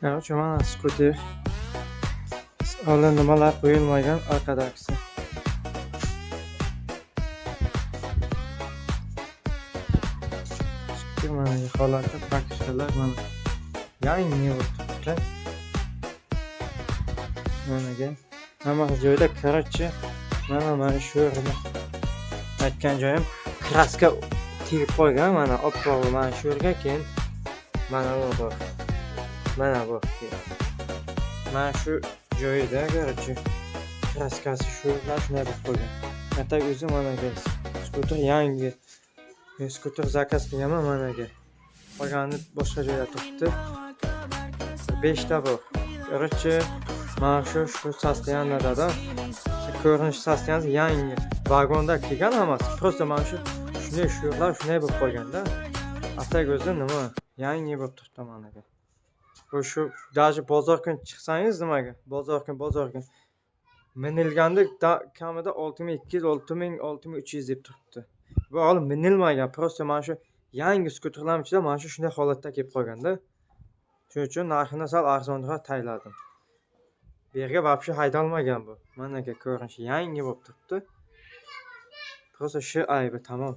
Короче, mana skuter hali nimalar qo'yilmagan orqadagisi. Skuter mana holati pakishlar mana yangi bo'libdi. Managa hamma joyda короче mana shu yerda aytgan joyim kraska tegib qo'ygan mana oppoq mana shu yerga keyin mana bu mana bu mana shu joyida короче kraskasi shu bilan shunday bo'lib qo'ygan. Atak o'zi managa skuter yangi skuter zakaz qilganman managa. Qolgani boshqa joyda turibdi. 5 ta bor. Короче mana shu состояниеda ko'rinish sostoyaniyasi yangi vagonda kelgan hammasi. Просто mana shu shunday shu yerlar shunday bo'lib qolganda. Atak o'zi nima yangi bo'lib turibdi managa. Shu даже bozor kun chiqsangiz nimaga bozor kun minilganda kamida 6200 6300 deb turibdi. Bu hali minilmagan, просто mana shu yangi skuterlar ichida mana shu shunday holatda kelib qolganda. Shuning uchun narxini sal arzonroq tayladim. Bu yerga вообще haydalmagan bu. Managa ko'rinishi yangi bo'lib turibdi. Просто shu aybi tamom.